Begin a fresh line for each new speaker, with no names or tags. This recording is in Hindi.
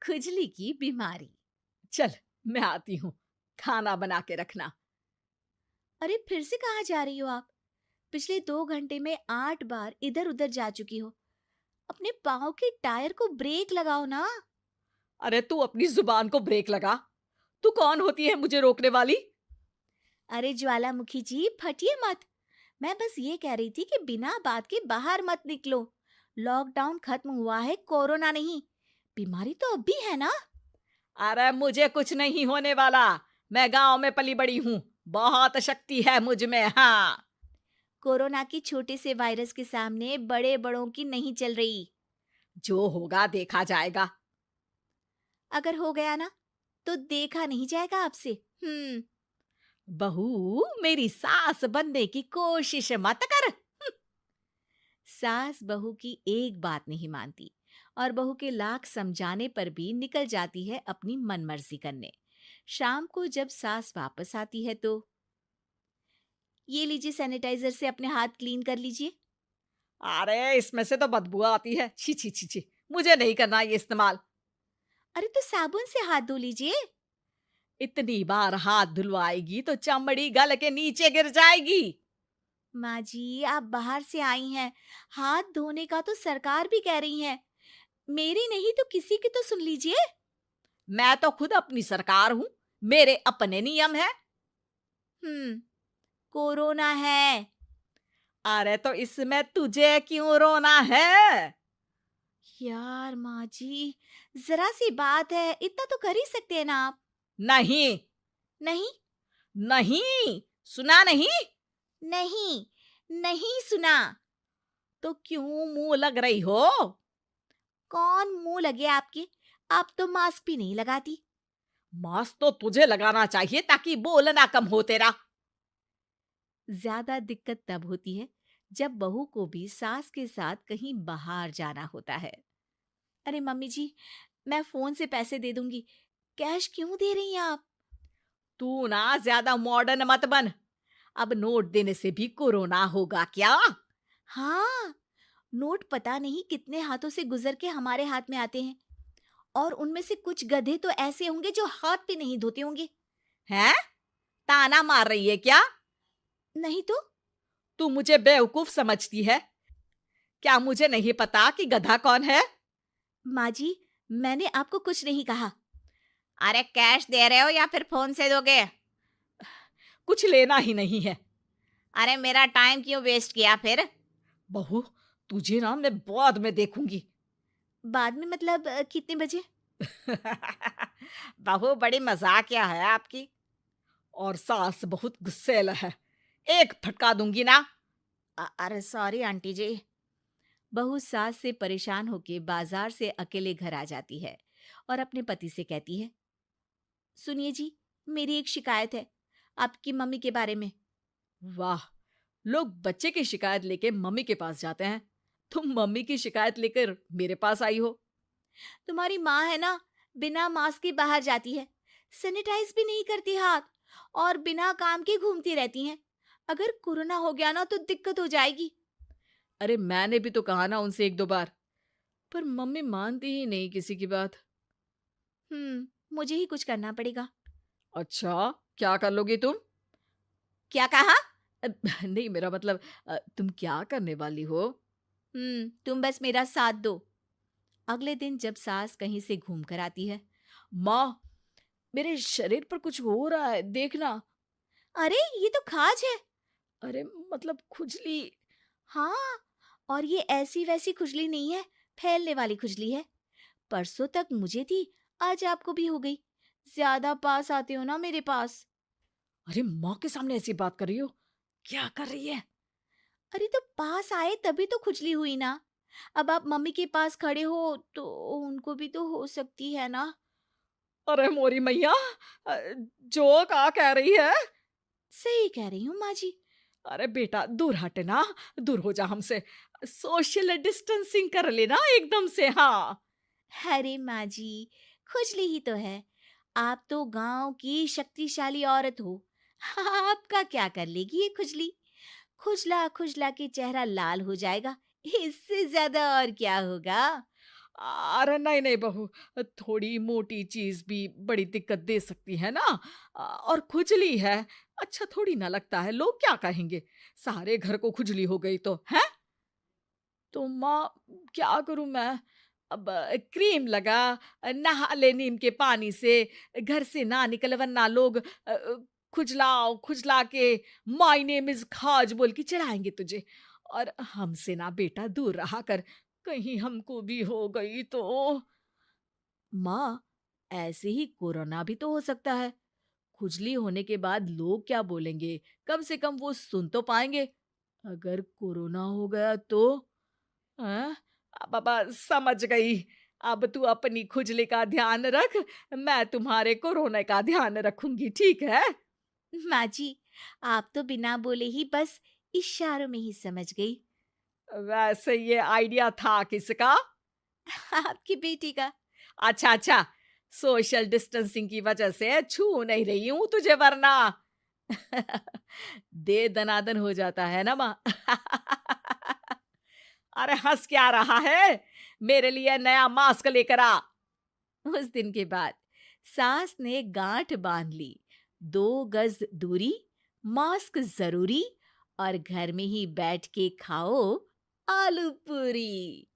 खुजली की बीमारी।
चल, मैं आती हूँ, खाना बना के रखना।
अरे फिर से कहाँ जा रही हो आप? पिछले 2 घंटे में 8 बार इधर उधर जा चुकी हो। अपने पाँव के टायर को ब्रेक लगाओ ना।
अरे तू अपनी जुबान को ब्रेक लगा। तू कौन होती है मुझे रोकने वाली?
अरे ज्वालामुखी जी, फटिए मत। मैं बस ये कह रही थी कि बिना बात के बाहर मत निकलो। लॉकडाउन खत्म हुआ है, कोरोना नहीं। बीमारी तो अब भी है ना।
अरे मुझे कुछ नहीं होने वाला। मैं गांव में पली बड़ी हूँ। बहुत शक्ति है मुझ में, हाँ।
कोरोना की छोटे से वायरस के सामने बड़े बड़ों की नहीं चल रही।
जो होगा देखा जाएगा।
अगर हो गया ना, तो देखा नहीं जाएगा आपसे। हम्म।
बहू, मेरी सास बनने की कोशिश मत कर।
सास बहू की एक बात नहीं मानती और बहू के लाख समझाने पर भी निकल जाती है अपनी मनमर्जी करने। शाम को जब सास वापस आती है तो, ये लीजिए सैनिटाइजर से अपने हाथ क्लीन कर लीजिए।
अरे इसमें से तो बदबू आती है। छी छी छी छी। मुझे नहीं करना ये इस्तेमाल।
अरे तो साबुन से हाथ धो लीजिए।
इतनी बार हाथ धुलवाएगी तो चमड़ी गल के नीचे गिर जाएगी।
माँ जी, आप बाहर से आई हैं, हाथ धोने का तो सरकार भी कह रही है। मेरी नहीं तो किसी की तो सुन लीजिए।
मैं तो खुद अपनी सरकार हूँ। मेरे अपने नियम है।
हम्म। कोरोना है।
अरे तो इसमें तुझे क्यों रोना है?
यार माँ जी, जरा सी बात है, इतना तो कर ही सकते हैं ना आप।
नहीं।
नहीं।
नहीं, सुना नहीं?
नहीं। नहीं सुना।
तो क्यों मुंह लग रही हो?
कौन मुंह लगे आपके? आप तो मास्क भी नहीं लगाती।
मास्क तो तुझे लगाना चाहिए ताकि बोलना कम हो तेरा।
ज्यादा दिक्कत तब होती है जब बहू को भी सास के साथ कहीं बाहर जाना होता है। अरे मम्मी जी, मैं फोन से पैसे दे दूंगी। कैश क्यों दे रही हैं आप?
तू ना ज्यादा मॉडर्न मत बन। अब नोट देने से भी कोरोना होगा क्या?
हाँ, नोट पता नहीं कितने हाथों से गुजर के हमारे हाथ में आते हैं, और उनमें से कुछ गधे तो ऐसे होंगे जो हाथ भी नहीं धोते होंगे।
हैं? ताना मार रही है क्या?
नहीं तो।
तू मुझे बेवकूफ समझती है? क्या मुझे नहीं पता कि गधा कौन है?
माँ जी, मैंने आपको कुछ नहीं कहा।
अरे कैश दे रहे हो या फिर फोन से दोगे? कुछ लेना ही नहीं है।
अरे मेरा टाइम क्यों वेस्ट किया फिर?
बहू, तुझे ना मैं बाद में देखूंगी।
बाद में मतलब कितने बजे?
बहू बड़ी मजाकिया है आपकी। और सास बहुत गुस्सैल है। एक फटका दूंगी ना।
अरे सॉरी आंटी जी। बहू सास से परेशान होके बाजार से अकेले घर आ जाती है और अपने पति से कहती है, सुनिए जी, मेरी एक शिकायत है आपकी मम्मी के बारे में।
वाह, लोग बच्चे की शिकायत लेके मम्मी के पास जाते हैं। तुम मम्मी की शिकायत लेकर मेरे पास आई हो।
तुम्हारी माँ है ना, बिना मास्क के बाहर जाती है, सैनिटाइज भी नहीं करती हाथ, और बिना काम के घूमती रहती हैं। अगर कोरोना हो गया ना तो दिक्कत हो जाएगी।
अरे मैंने भी तो कहा ना उनसे एक दो बार, पर मम्मी मानती ही नहीं किसी की बात।
मुझे ही कुछ करना पड़ेगा।
अच्छा, क्या कर लोगी तुम?
क्या कहा?
अ, नहीं, मेरा मतलब तुम क्या करने वाली हो?
तुम बस मेरा साथ दो। अगले दिन जब सास कहीं से घूम कर आती है,
माँ, मेरे शरीर पर कुछ हो रहा है, देखना।
अरे ये तो खाज है।
अरे मतलब खुजली।
हाँ, और ये ऐसी वैसी खुजली नहीं है, फैलने वाली खुजली है। परसों तक मुझे थी, आज आपको भी हो गई। ज्यादा पास आते हो ना मेरे पास।
अरे माँ के सामने ऐसी बात कर रही हो? क्या कर रही है?
अरे तो पास आए तभी तो खुजली हुई ना। अब आप मम्मी के पास खड़े हो तो उनको भी तो हो सकती है ना।
अरे मोरी मैया, अ, जो का कह रही है?
सही कह रही हूँ माँ जी।
अरे बेटा, दूर हट ना। दूर हो जा हमसे। सोशल डिस्टेंसिंग कर लेना एकदम से, हाँ।
अरे माँ जी, खुजली ही तो है। आप तो गांव की शक्तिशाली औरत हो। आपका क्या कर लेगी ये खुजली? खुजला खुजला के चेहरा लाल हो जाएगा। इससे ज्यादा और क्या होगा?
अरे नहीं नहीं बहू, थोड़ी मोटी चीज भी बड़ी दिक्कत दे सकती है ना। और खुजली है, अच्छा थोड़ी ना लगता है, लोग क्या कहेंगे, सारे घर को खुजली हो गई तो है। तो माँ, क्या करूं मैं? अब क्रीम लगा, नहा ले नीम के पानी से, घर से ना निकल वरना लोग खुजलाओ खुजला के माय नेम इज खाज बोल के चढ़ाएंगे तुझे। और हमसे ना बेटा दूर रहा कर, कहीं हमको भी हो गई तो। माँ, ऐसे ही कोरोना भी तो हो सकता है। खुजली होने के बाद लोग क्या बोलेंगे, कम से कम वो सुन तो पाएंगे। अगर कोरोना हो गया तो? हाँ, बाबा समझ गई। अब तू अपनी खुजली का ध्यान रख, मैं तुम्हारे कोरोना का ध्यान रखूंगी, ठीक है?
माँ जी, आप तो बिना बोले ही बस इशारों में ही समझ गई।
वैसे ये आइडिया था किसका?
आपकी बेटी का।
अच्छा अच्छा, सोशल डिस्टेंसिंग की वजह से छू नहीं रही हूं तुझे वरना। दे दनादन हो जाता है ना माँ। अरे हंस क्या रहा है, मेरे लिए नया मास्क लेकर आ।
उस दिन के बाद सास ने गांठ बांध ली। 2 गज दूरी, मास्क जरूरी, और घर में ही बैठ के खाओ आलू पूरी।